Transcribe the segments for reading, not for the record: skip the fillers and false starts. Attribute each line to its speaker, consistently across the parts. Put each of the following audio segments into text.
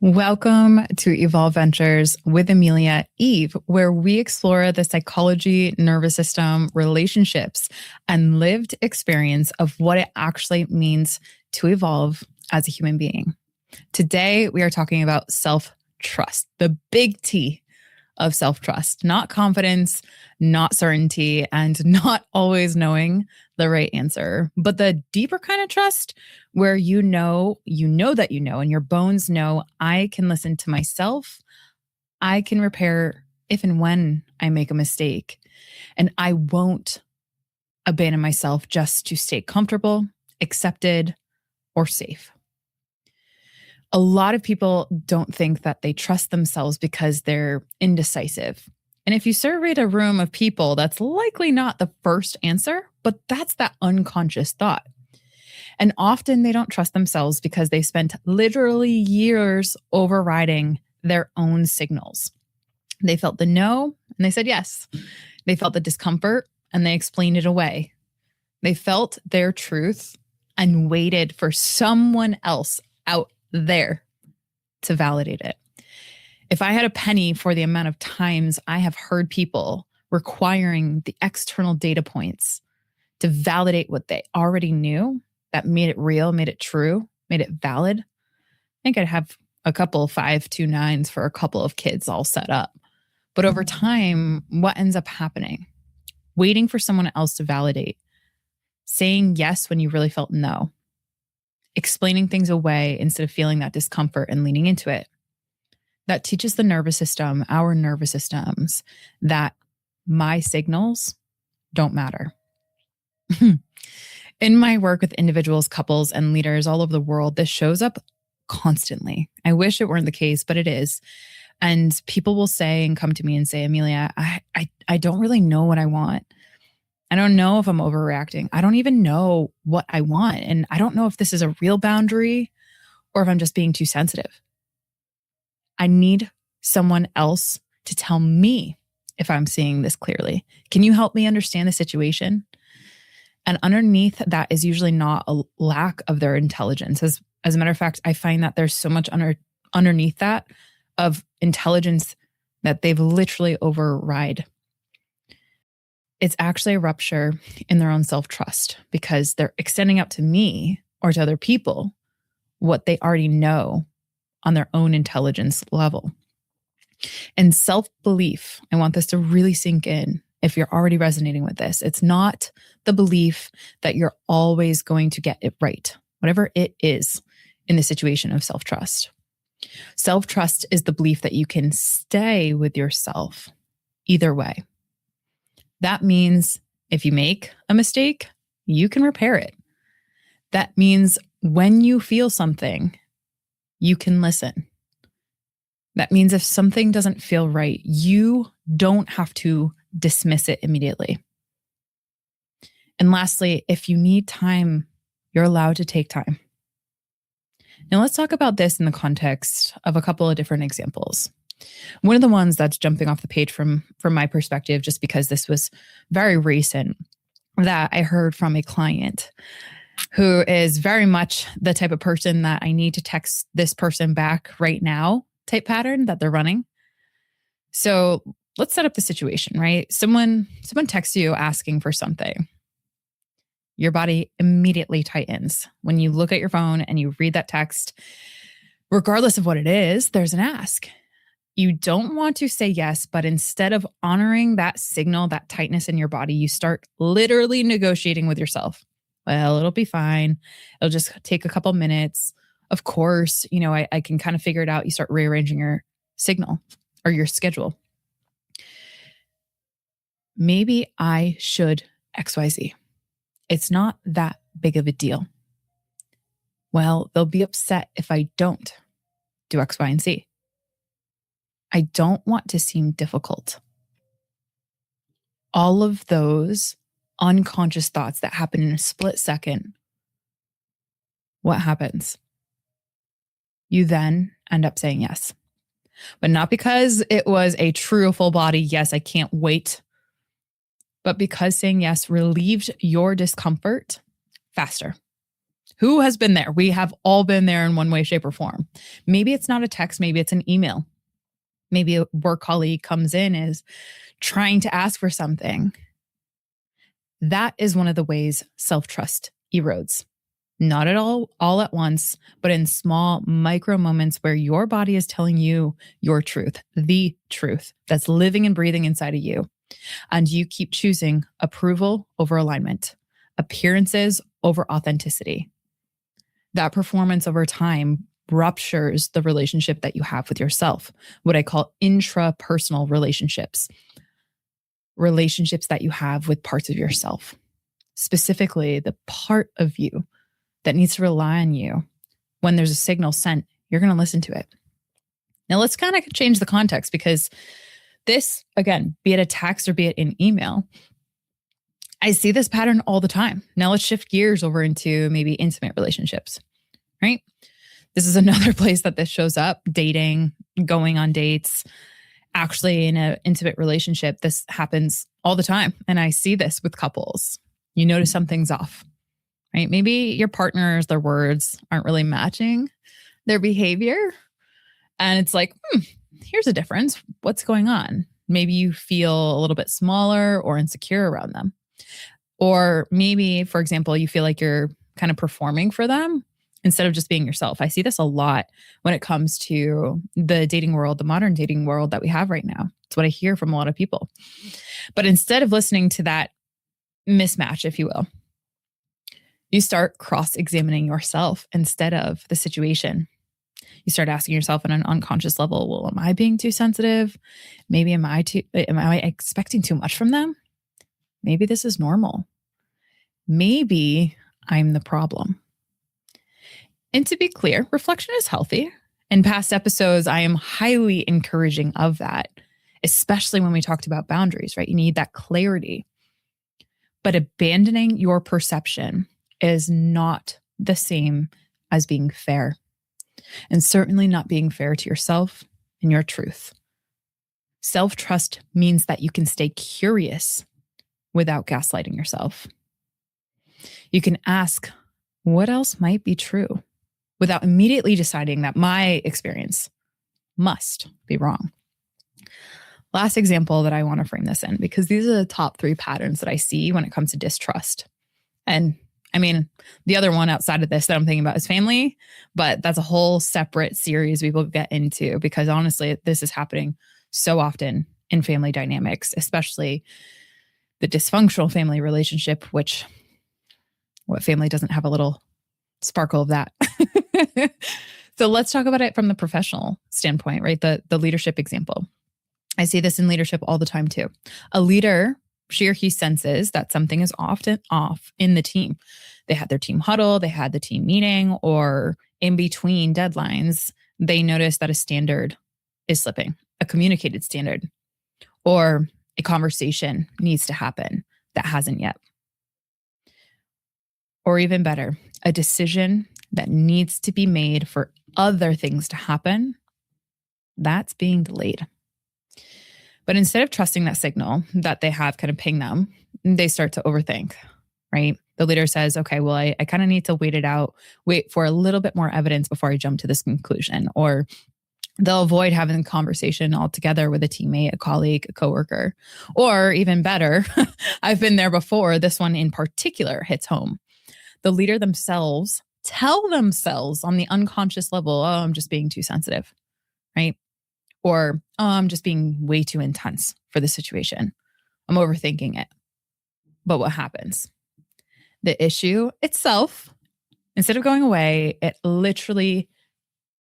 Speaker 1: Welcome to Evolve Ventures with Amelia Eve, where we explore the psychology, nervous system, relationships, and lived experience of what it actually means to evolve as a human being. Today, we are talking about self-trust, the big T of self-trust, not confidence, not certainty, and not always knowing the right answer, but the deeper kind of trust where you know that you know, and your bones know I can listen to myself. I can repair if and when I make a mistake, and I won't abandon myself just to stay comfortable, accepted, or safe. A lot of people don't think that they trust themselves because they're indecisive. And if you surveyed a room of people, that's likely not the first answer, but that's that unconscious thought. And often they don't trust themselves because they spent literally years overriding their own signals. They felt the no and they said yes. They felt the discomfort and they explained it away. They felt their truth and waited for someone else out there to validate it. If I had a penny for the amount of times I have heard people requiring the external data points to validate what they already knew, that made it real, made it true, made it valid, I think I'd have a couple 529s for a couple of kids all set up. But over time, what ends up happening? Waiting for someone else to validate, saying yes when you really felt no, explaining things away instead of feeling that discomfort and leaning into it. That teaches the nervous system, our nervous systems, that my signals don't matter. In my work with individuals, couples, and leaders all over the world, this shows up constantly. I wish it weren't the case, but it is. And people will say and come to me and say, Amelia, I don't really know what I want. I don't know if I'm overreacting. I don't even know what I want. And I don't know if this is a real boundary or if I'm just being too sensitive. I need someone else to tell me if I'm seeing this clearly. Can you help me understand the situation? And underneath that is usually not a lack of their intelligence. As a matter of fact, I find that there's so much underneath that of intelligence that they've literally override. It's actually a rupture in their own self-trust because they're extending out to me or to other people what they already know on their own intelligence level. And self-belief, I want this to really sink in if you're already resonating with this. It's not the belief that you're always going to get it right, whatever it is in the situation of self-trust. Self-trust is the belief that you can stay with yourself either way. That means if you make a mistake, you can repair it. That means when you feel something, you can listen. That means if something doesn't feel right, you don't have to dismiss it immediately. And lastly, if you need time, you're allowed to take time. Now let's talk about this in the context of a couple of different examples. One of the ones that's jumping off the page from my perspective, just because this was very recent, that I heard from a client who is very much the type of person that I need to text this person back right now type pattern that they're running. So let's set up the situation, right? Someone texts you asking for something. Your body immediately tightens. When you look at your phone and you read that text, regardless of what it is, there's an ask. You don't want to say yes, but instead of honoring that signal, that tightness in your body, you start literally negotiating with yourself. Well, it'll be fine. It'll just take a couple minutes. Of course, I can kind of figure it out. You start rearranging your signal or your schedule. Maybe I should XYZ. It's not that big of a deal. Well, they'll be upset if I don't do X, Y, and Z. I don't want to seem difficult. All of those unconscious thoughts that happen in a split second, what happens? You then end up saying yes. But not because it was a true full body, yes, I can't wait, but because saying yes relieved your discomfort faster. Who has been there? We have all been there in one way, shape, or form. Maybe it's not a text, maybe it's an email. Maybe a work colleague comes in, is trying to ask for something. That is one of the ways self-trust erodes. Not at all at once, but in small micro moments where your body is telling you your truth, the truth that's living and breathing inside of you. And you keep choosing approval over alignment, appearances over authenticity. That performance over time ruptures the relationship that you have with yourself, what I call intrapersonal relationships, relationships that you have with parts of yourself, specifically the part of you that needs to rely on you. When there's a signal sent, you're going to listen to it. Now let's kind of change the context, because this, again, be it a text or be it an email, I see this pattern all the time. Now let's shift gears over into maybe intimate relationships, right? This is another place that this shows up: dating, going on dates. Actually, in an intimate relationship, this happens all the time. And I see this with couples. You notice something's off, right? Maybe your partner's, their words aren't really matching their behavior. And it's like, here's a difference. What's going on? Maybe you feel a little bit smaller or insecure around them. Or maybe, for example, you feel like you're kind of performing for them instead of just being yourself. I see this a lot when it comes to the dating world, the modern dating world that we have right now. It's what I hear from a lot of people. But instead of listening to that mismatch, if you will, you start cross-examining yourself instead of the situation. You start asking yourself on an unconscious level, well, am I being too sensitive? Maybe am I expecting too much from them? Maybe this is normal. Maybe I'm the problem. And to be clear, reflection is healthy. In past episodes, I am highly encouraging of that, especially when we talked about boundaries, right? You need that clarity. But abandoning your perception is not the same as being fair, and certainly not being fair to yourself and your truth. Self-trust means that you can stay curious without gaslighting yourself. You can ask, what else might be true, without immediately deciding that my experience must be wrong. Last example that I want to frame this in, because these are the top 3 patterns that I see when it comes to distrust. And I mean, the other one outside of this that I'm thinking about is family, but that's a whole separate series we will get into, because honestly, this is happening so often in family dynamics, especially the dysfunctional family relationship, which what family doesn't have a little sparkle of that? So let's talk about it from the professional standpoint, right? The leadership example. I see this in leadership all the time too. A leader, she or he senses that something is often off in the team. They had their team huddle, they had the team meeting, or in between deadlines, they notice that a standard is slipping, a communicated standard, or a conversation needs to happen that hasn't yet. Or even better, a decision that needs to be made for other things to happen, that's being delayed. But instead of trusting that signal that they have kind of ping them, they start to overthink, right? The leader says, okay, well, I kind of need to wait it out, wait for a little bit more evidence before I jump to this conclusion. Or they'll avoid having a conversation altogether with a teammate, a colleague, a coworker. Or even better, I've been there before, this one in particular hits home. The leader themselves tell themselves on the unconscious level, oh, I'm just being too sensitive, right? Or, oh, I'm just being way too intense for the situation. I'm overthinking it. But what happens? The issue itself, instead of going away, it literally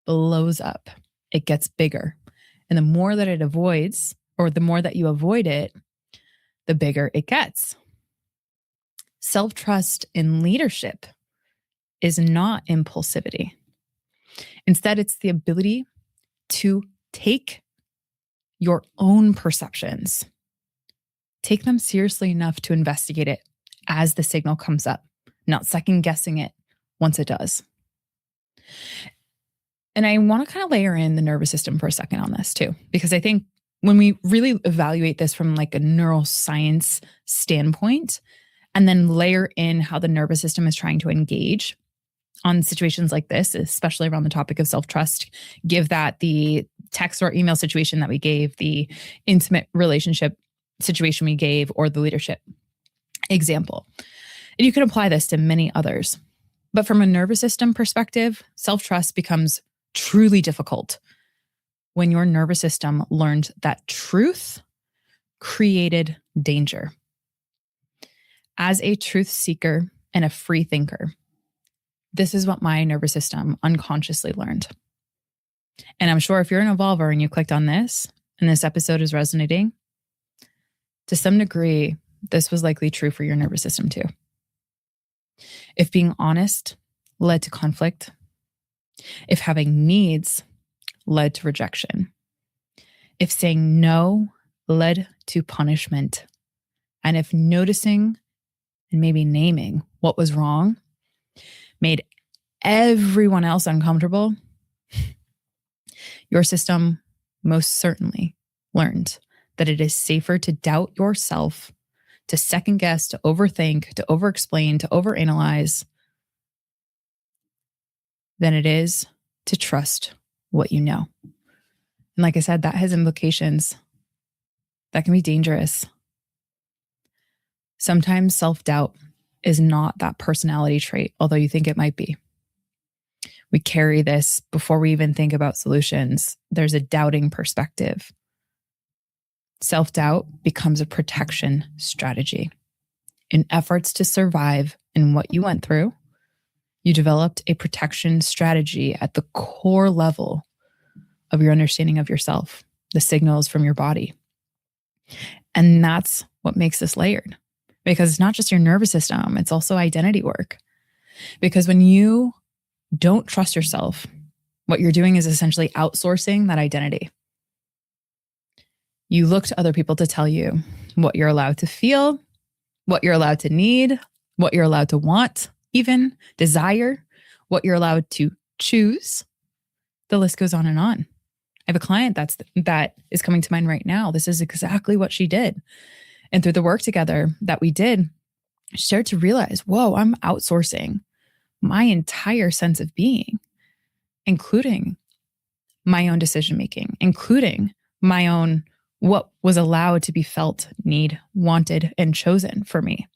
Speaker 1: blows up. It gets bigger. And the more that it avoids, or the more that you avoid it, the bigger it gets. Self-trust in leadership is not impulsivity. Instead, it's the ability to take your own perceptions, take them seriously enough to investigate it as the signal comes up, not second guessing it once it does. And I want to kind of layer in the nervous system for a second on this too, because I think when we really evaluate this from like a neuroscience standpoint, and then layer in how the nervous system is trying to engage, on situations like this, especially around the topic of self-trust, give that the text or email situation that we gave, the intimate relationship situation we gave, or the leadership example. And you can apply this to many others. But from a nervous system perspective, self-trust becomes truly difficult when your nervous system learned that truth created danger. As a truth seeker and a free thinker, this is what my nervous system unconsciously learned. And I'm sure if you're an evolver and you clicked on this and this episode is resonating, to some degree, this was likely true for your nervous system too. If being honest led to conflict, if having needs led to rejection, if saying no led to punishment, and if noticing and maybe naming what was wrong made everyone else uncomfortable, your system most certainly learned that it is safer to doubt yourself, to second guess, to overthink, to overexplain, to overanalyze than it is to trust what you know. And like I said, that has implications that can be dangerous. Sometimes self-doubt is not that personality trait, although you think it might be. We carry this before we even think about solutions. There's a doubting perspective. Self-doubt becomes a protection strategy. In efforts to survive in what you went through, you developed a protection strategy at the core level of your understanding of yourself, the signals from your body. And that's what makes this layered. Because it's not just your nervous system, it's also identity work. Because when you don't trust yourself, what you're doing is essentially outsourcing that identity. You look to other people to tell you what you're allowed to feel, what you're allowed to need, what you're allowed to want, even desire, what you're allowed to choose. The list goes on and on. I have a client that is coming to mind right now. This is exactly what she did. And through the work together that we did, she started to realize, whoa, I'm outsourcing my entire sense of being, including my own decision-making, including my own what was allowed to be felt, need, wanted, and chosen for me.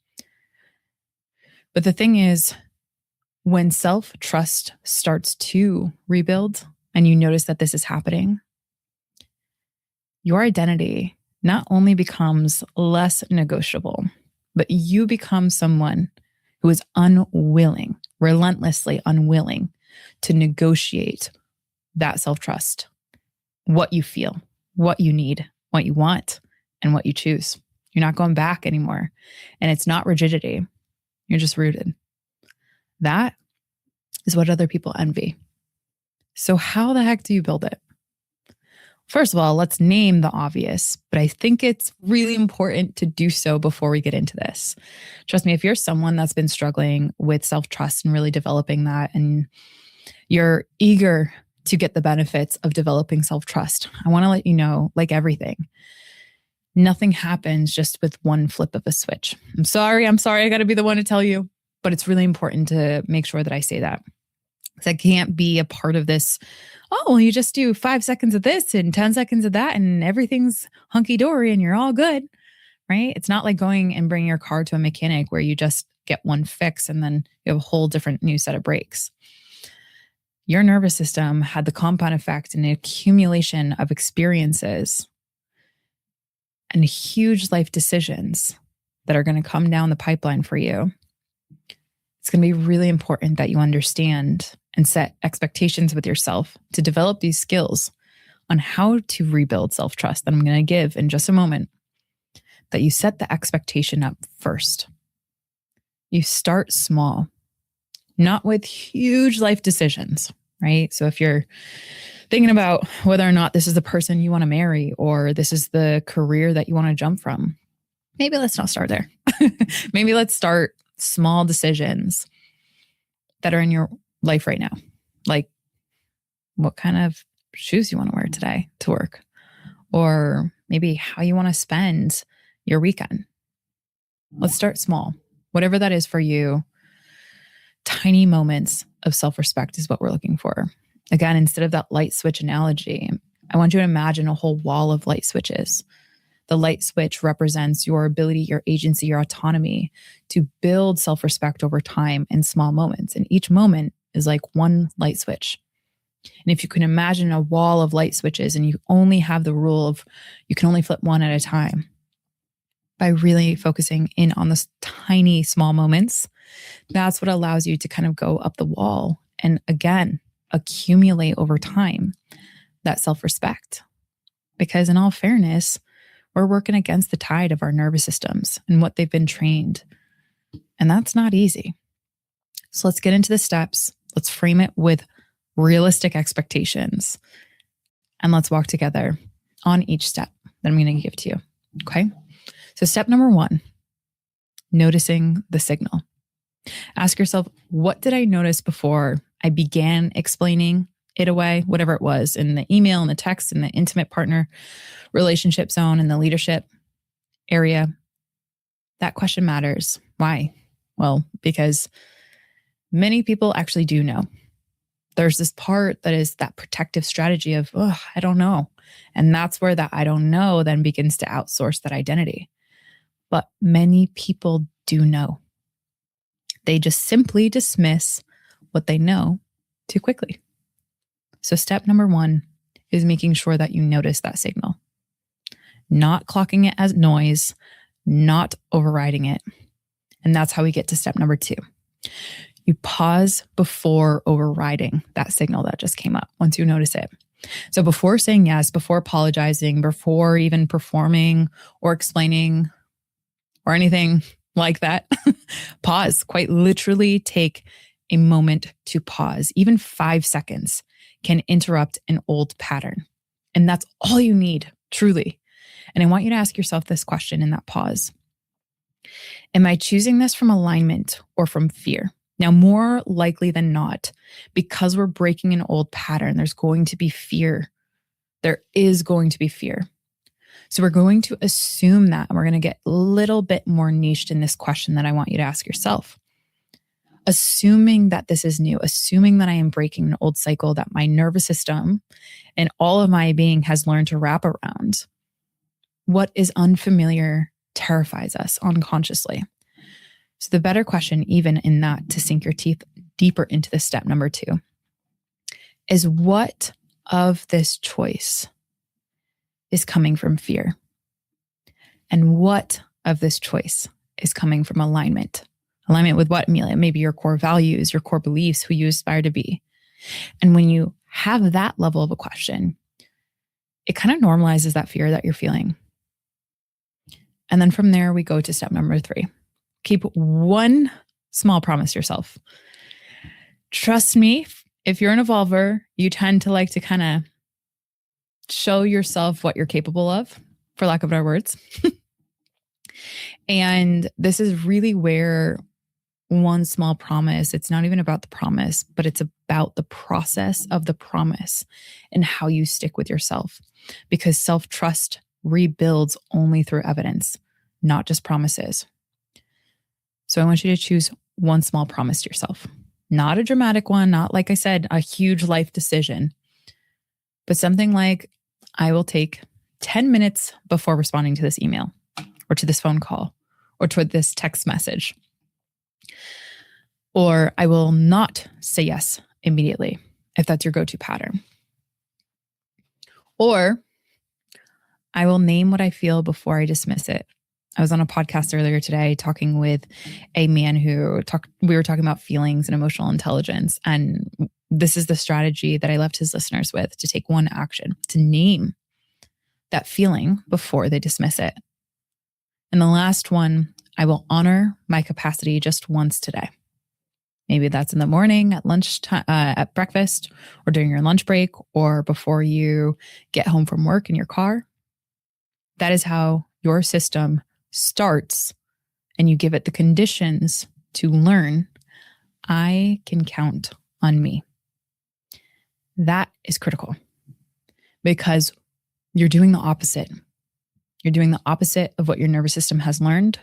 Speaker 1: But the thing is, when self-trust starts to rebuild and you notice that this is happening, your identity not only becomes less negotiable, but you become someone who is unwilling, relentlessly unwilling to negotiate that self-trust, what you feel, what you need, what you want, and what you choose. You're not going back anymore. And it's not rigidity. You're just rooted. That is what other people envy. So how the heck do you build it? First of all, let's name the obvious, but I think it's really important to do so before we get into this. Trust me, if you're someone that's been struggling with self-trust and really developing that, and you're eager to get the benefits of developing self-trust, I want to let you know, like everything, nothing happens just with one flip of a switch. I'm sorry, I got to be the one to tell you, but it's really important to make sure that I say that. Because I can't be a part of this, oh, well, you just do 5 seconds of this and 10 seconds of that and everything's hunky-dory and you're all good, right? It's not like going and bringing your car to a mechanic where you just get one fix and then you have a whole different new set of brakes. Your nervous system had the compound effect and the accumulation of experiences and huge life decisions that are going to come down the pipeline for you. It's going to be really important that you understand and set expectations with yourself to develop these skills on how to rebuild self-trust that I'm going to give in just a moment, that you set the expectation up first. You start small, not with huge life decisions, right? So if you're thinking about whether or not this is the person you want to marry or this is the career that you want to jump from, maybe let's not start there. Maybe let's start small decisions that are in your life right now. Like what kind of shoes you want to wear today to work, or maybe how you want to spend your weekend. Let's start small, whatever that is for you. tiny moments of self-respect is what we're looking for. Again, instead of that light switch analogy, I want you to imagine a whole wall of light switches. The light switch represents your ability, your agency, your autonomy to build self-respect over time in small moments. And each moment is like one light switch. And if you can imagine a wall of light switches and you only have the rule of you can only flip one at a time, by really focusing in on those tiny, small moments, that's what allows you to kind of go up the wall and again, accumulate over time that self-respect. Because in all fairness, we're working against the tide of our nervous systems and what they've been trained. And that's not easy. So let's get into the steps. Let's frame it with realistic expectations. And let's walk together on each step that I'm going to give to you. Okay? So step number 1, noticing the signal. Ask yourself, what did I notice before I began explaining it away, whatever it was, in the email, in the text, in the intimate partner relationship zone, in the leadership area? That question matters. Why? Well, because many people actually do know. There's this part that is that protective strategy of, oh, I don't know. And that's where that I don't know then begins to outsource that identity. But many people do know. They just simply dismiss what they know too quickly. So step number 1 is making sure that you notice that signal, not clocking it as noise, not overriding it. And that's how we get to step number 2. You pause before overriding that signal that just came up once you notice it. So before saying yes, before apologizing, before even performing or explaining or anything like that, pause. Quite literally take a moment to pause. Even 5 seconds can interrupt an old pattern. And that's all you need, truly. And I want you to ask yourself this question in that pause. Am I choosing this from alignment or from fear? Now, more likely than not, because we're breaking an old pattern, there's going to be fear. There is going to be fear. So we're going to assume that, and we're going to get a little bit more niched in this question that I want you to ask yourself. Assuming that this is new, assuming that I am breaking an old cycle that my nervous system and all of my being has learned to wrap around, what is unfamiliar terrifies us unconsciously. So the better question, even in that, to sink your teeth deeper into the step number 2, is what of this choice is coming from fear? And what of this choice is coming from alignment? Alignment with what, Amelia? Maybe your core values, your core beliefs, who you aspire to be. And when you have that level of a question, it kind of normalizes that fear that you're feeling. And then from there, we go to step number 3. Keep one small promise to yourself. Trust me, if you're an evolver, you tend to like to kind of show yourself what you're capable of, for lack of better words. And this is really where one small promise, it's not even about the promise, but it's about the process of the promise and how you stick with yourself. Because self-trust rebuilds only through evidence, not just promises. So I want you to choose one small promise to yourself. Not a dramatic one, not, like I said, a huge life decision, but something like, I will take 10 minutes before responding to this email or to this phone call or to this text message. Or I will not say yes immediately if that's your go-to pattern. Or I will name what I feel before I dismiss it. I was on a podcast earlier today talking with a man we were talking about feelings and emotional intelligence. And this is the strategy that I left his listeners with, to take one action, to name that feeling before they dismiss it. And the last one, I will honor my capacity just once today. Maybe that's in the morning, at lunchtime, at breakfast, or during your lunch break, or before you get home from work in your car. That is how your system starts, and you give it the conditions to learn, I can count on me. That is critical, because you're doing the opposite. You're doing the opposite of what your nervous system has learned,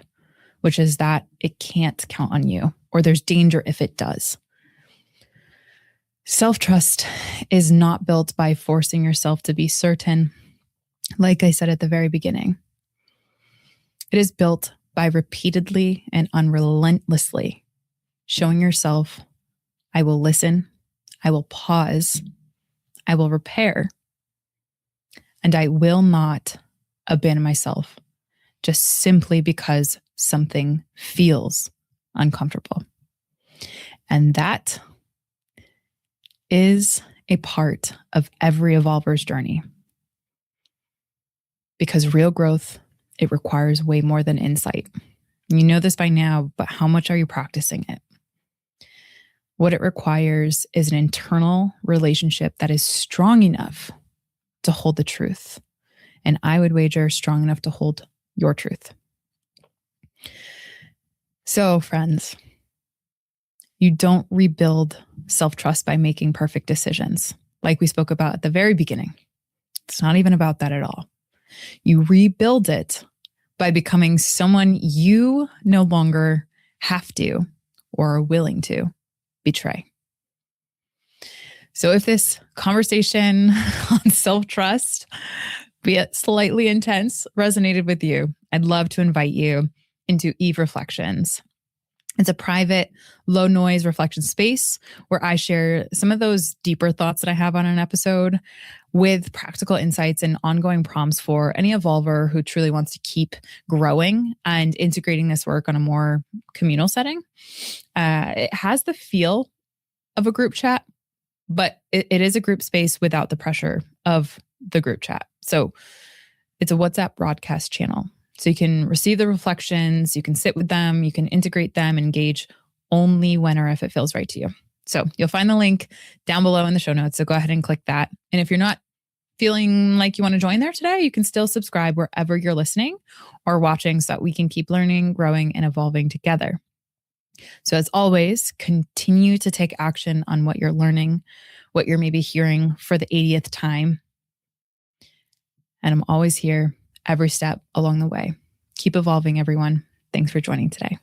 Speaker 1: which is that it can't count on you. or there's danger if it does. Self-trust is not built by forcing yourself to be certain, like I said at the very beginning. It is built by repeatedly and unrelentlessly showing yourself, I will listen, I will pause, I will repair, and I will not abandon myself just simply because something feels uncomfortable. And that is a part of every evolver's journey. Because real growth, it requires way more than insight. You know this by now, but how much are you practicing it? What it requires is an internal relationship that is strong enough to hold the truth. And I would wager strong enough to hold your truth. So, friends, you don't rebuild self-trust by making perfect decisions, like we spoke about at the very beginning. It's not even about that at all. You rebuild it by becoming someone you no longer have to or are willing to betray. So if this conversation on self-trust, be it slightly intense, resonated with you, I'd love to invite you into EVE Reflections. It's a private, low noise reflection space where I share some of those deeper thoughts that I have on an episode with practical insights and ongoing prompts for any evolver who truly wants to keep growing and integrating this work on a more communal setting. It has the feel of a group chat, but it is a group space without the pressure of the group chat. So it's a WhatsApp broadcast channel. So you can receive the reflections, you can sit with them, you can integrate them, engage only when or if it feels right to you. So you'll find the link down below in the show notes. So go ahead and click that. And if you're not feeling like you want to join there today, you can still subscribe wherever you're listening or watching so that we can keep learning, growing, and evolving together. So as always, continue to take action on what you're learning, what you're maybe hearing for the 80th time. And I'm always here every step along the way. Keep evolving, everyone. Thanks for joining today.